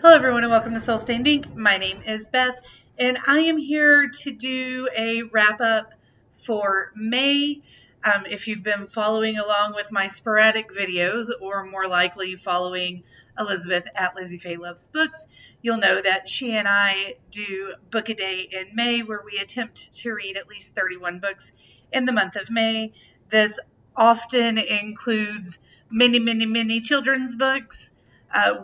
Hello everyone and welcome to Soul Stained Ink. My name is Beth and I am here to do a wrap up for May. If you've been following along with my sporadic videos or more likely following Elizabeth at Lizzie Faye Loves Books, you'll know that she and I do book a day in May where we attempt to read at least 31 books in the month of May. This often includes many children's books.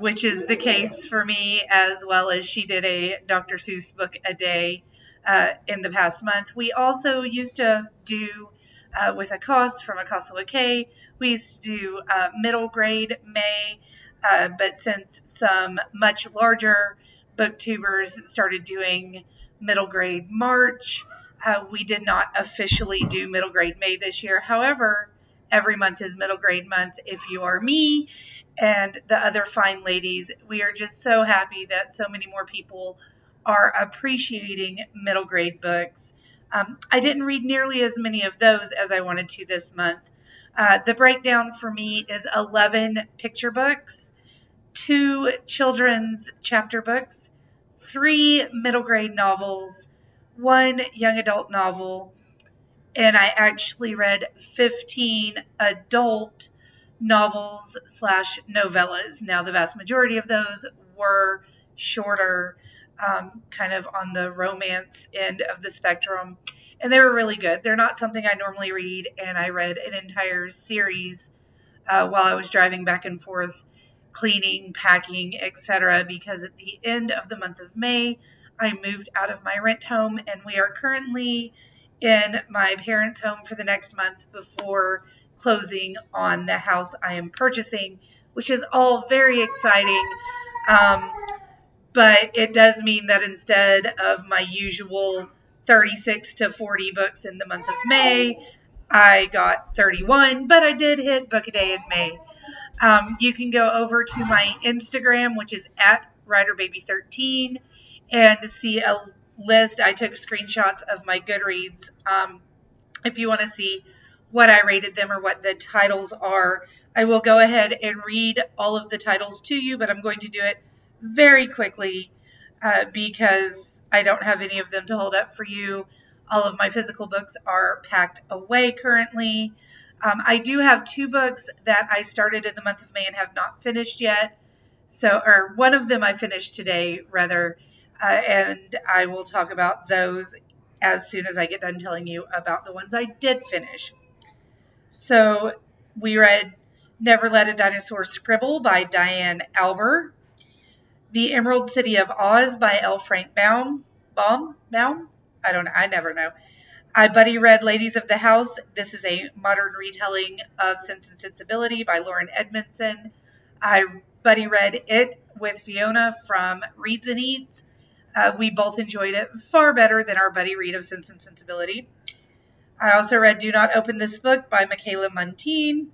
Which is the case for me, as well as she did a Dr. Seuss book a day in the past month. We also used to do, with Akos from Akos K, we used to do middle grade May, but since some much larger booktubers started doing middle grade March, we did not officially do middle grade May this year. However, every month is middle grade month if you are me and the other fine ladies. We are just so happy that so many more people are appreciating middle grade books. I didn't read nearly as many of those as I wanted to this month. The breakdown for me is 11 picture books, 2 children's chapter books, 3 middle grade novels, 1 young adult novel, and I actually read 15 adult novels / novellas. Now, the vast majority of those were shorter, kind of on the romance end of the spectrum, and they were really good. They're not something I normally read, and I read an entire series while I was driving back and forth, cleaning, packing, etc., because at the end of the month of May, I moved out of my rent home, and we are currently in my parents' home for the next month before closing on the house I am purchasing, which is all very exciting. But it does mean that instead of my usual 36 to 40 books in the month of May, I got 31, but I did hit book a day in May. You can go over to my Instagram, which is at WriterBaby13, and see a list. I took screenshots of my Goodreads. If you want to see what I rated them or what the titles are, I will go ahead and read all of the titles to you, but I'm going to do it very quickly because I don't have any of them to hold up for you. All of my physical books are packed away currently. I do have 2 books that I started in the month of May and have not finished yet. Or one of them I finished today, rather, and I will talk about those as soon as I get done telling you about the ones I did finish. So we read Never Let a Dinosaur Scribble by Diane Alber, The Emerald City of Oz by L. Frank Baum? I don't know. I never know. I buddy read Ladies of the House. This is a modern retelling of Sense and Sensibility by Lauren Edmondson. I buddy read It with Fiona from Reads and Eats. We both enjoyed it far better than our buddy read of Sense and Sensibility. I also read Do Not Open This Book by Michaela Muntean,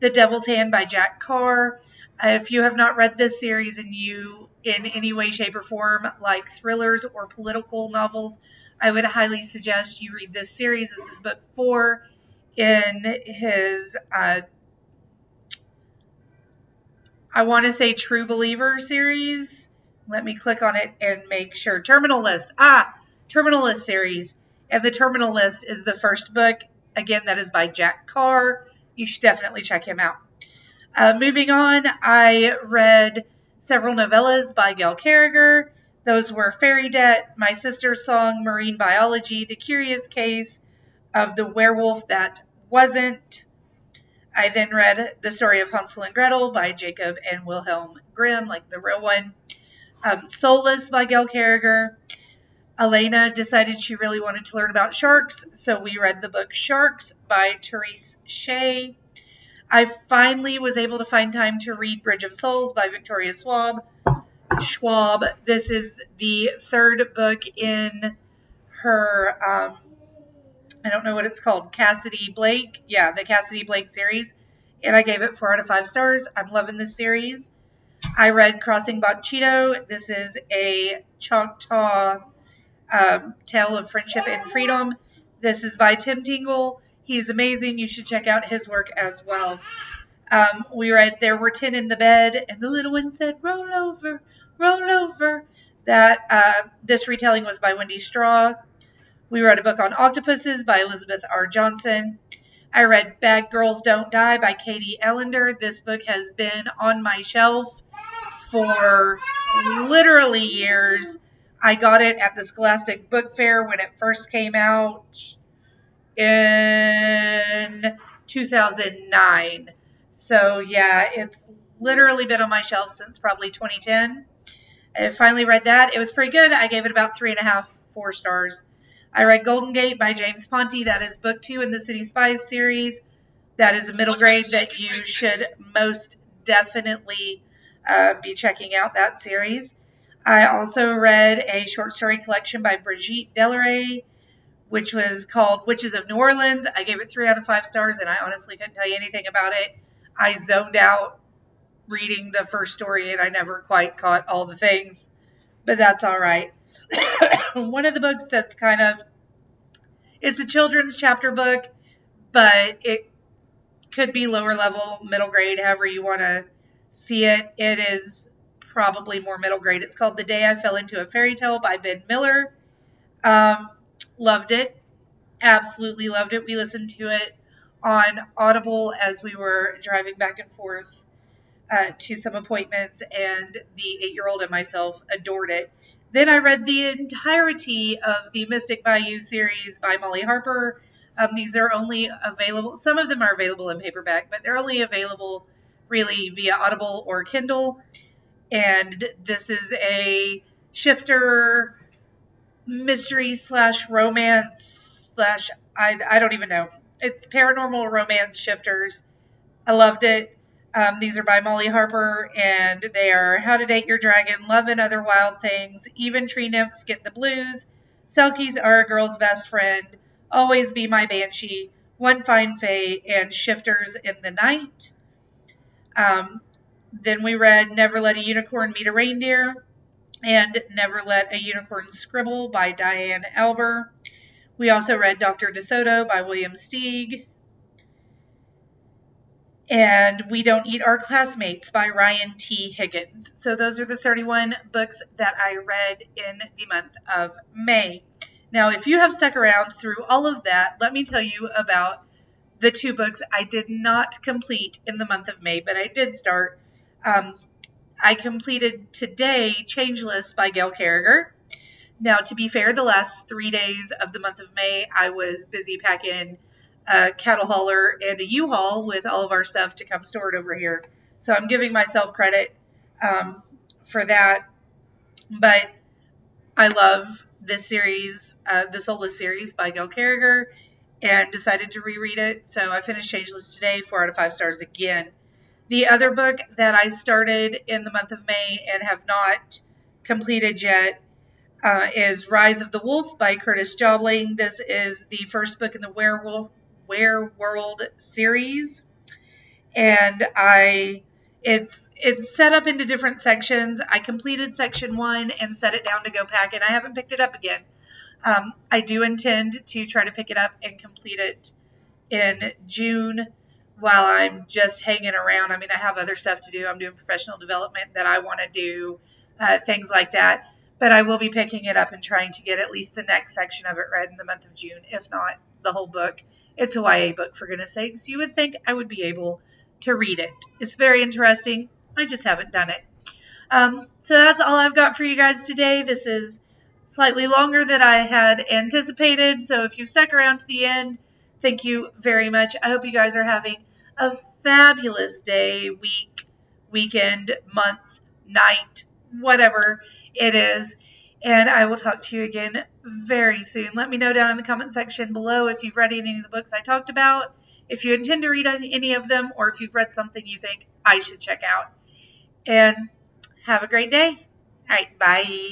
The Devil's Hand by Jack Carr. If you have not read this series and you, in any way, shape, or form, like thrillers or political novels, I would highly suggest you read this series. This is book 4 in his, I want to say True Believer series. Let me click on it and make sure. Terminal List. Terminal List series. And the Terminal List is the first book. Again, that is by Jack Carr. You should definitely check him out. Moving on, I read several novellas by Gail Carriger. Those were Fairy Debt, My Sister's Song, Marine Biology, The Curious Case of the Werewolf That Wasn't. I then read The Story of Hansel and Gretel by Jacob and Wilhelm Grimm, like the real one. Soulless by Gail Carriger. Elena decided she really wanted to learn about sharks, so we read the book Sharks by Therese Shea. I finally was able to find time to read Bridge of Souls by Victoria Schwab. This is the 3rd book in her, I don't know what it's called, Cassidy Blake. Yeah, the Cassidy Blake series. And I gave it 4 out of 5 stars. I'm loving this series. I read Crossing Bachito. This is a Choctaw tale of friendship and freedom. This is by Tim Tingle. He's amazing. You should check out his work as well. We read There Were 10 in the Bed, and the little one said, roll over, roll over. This retelling was by Wendy Straw. We read a book on octopuses by Elizabeth R. Johnson. I read Bad Girls Don't Die by Katie Ellender. This book has been on my shelf for literally years. I got it at the Scholastic Book Fair when it first came out in 2009. So yeah, it's literally been on my shelf since probably 2010. I finally read that. It was pretty good. I gave it about 3.5, 4 stars. I read Golden Gate by James Ponte. That is book 2 in the City Spies series. That is a middle grade that you should most definitely be checking out that series. I also read a short story collection by Brigitte Delaray, which was called Witches of New Orleans. I gave it 3 out of 5 stars, and I honestly couldn't tell you anything about it. I zoned out reading the first story, and I never quite caught all the things, but that's all right. One of the books that's it's a children's chapter book, but it could be lower level, middle grade, however you want to see it. It is probably more middle grade. It's called The Day I Fell Into a Fairy Tale by Ben Miller. Loved it. Absolutely loved it. We listened to it on Audible as we were driving back and forth to some appointments, and the 8-year-old and myself adored it. Then I read the entirety of the Mystic Bayou series by Molly Harper. These are only available, some of them are available in paperback, but they're only available really via Audible or Kindle. And this is a shifter mystery / romance / I don't even know. It's paranormal romance shifters. I loved it. These are by Molly Harper, and they are How to Date Your Dragon, Love and Other Wild Things, Even Tree Nymphs Get the Blues, Selkies Are a Girl's Best Friend, Always Be My Banshee, One Fine Fae, and Shifters in the Night. Then we read Never Let a Unicorn Meet a Reindeer, and Never Let a Unicorn Scribble by Diane Elber. We also read Dr. DeSoto by William Steig, and We Don't Eat Our Classmates by Ryan T. Higgins. So those are the 31 books that I read in the month of May. Now, if you have stuck around through all of that, let me tell you about the 2 books I did not complete in the month of May, but I did start. I completed today Changeless by Gail Carriger. Now, to be fair, the last 3 days of the month of May, I was busy packing a cattle hauler and a U-Haul with all of our stuff to come store it over here. So I'm giving myself credit for that. But I love this series, the Soulless Series by Gail Carriger, and decided to reread it. So I finished Changeless today, 4 out of 5 stars again. The other book that I started in the month of May and have not completed yet is Rise of the Wolf by Curtis Jobling. This is the first book in the Werewolf series, and it's set up into different sections. I completed section 1 and set it down to go pack, and I haven't picked it up again. I do intend to try to pick it up and complete it in June while I'm just hanging around. I mean, I have other stuff to do. I'm doing professional development that I want to do, things like that. But I will be picking it up and trying to get at least the next section of it read in the month of June, if not the whole book. It's a YA book, for goodness sakes. You would think I would be able to read it. It's very interesting. I just haven't done it. So that's all I've got for you guys today. This is slightly longer than I had anticipated. So if you've stuck around to the end, thank you very much. I hope you guys are having a fabulous day, week, weekend, month, night, whatever it is. And I will talk to you again very soon. Let me know down in the comment section below if you've read any of the books I talked about, if you intend to read any of them, or if you've read something you think I should check out. And have a great day. All right, bye.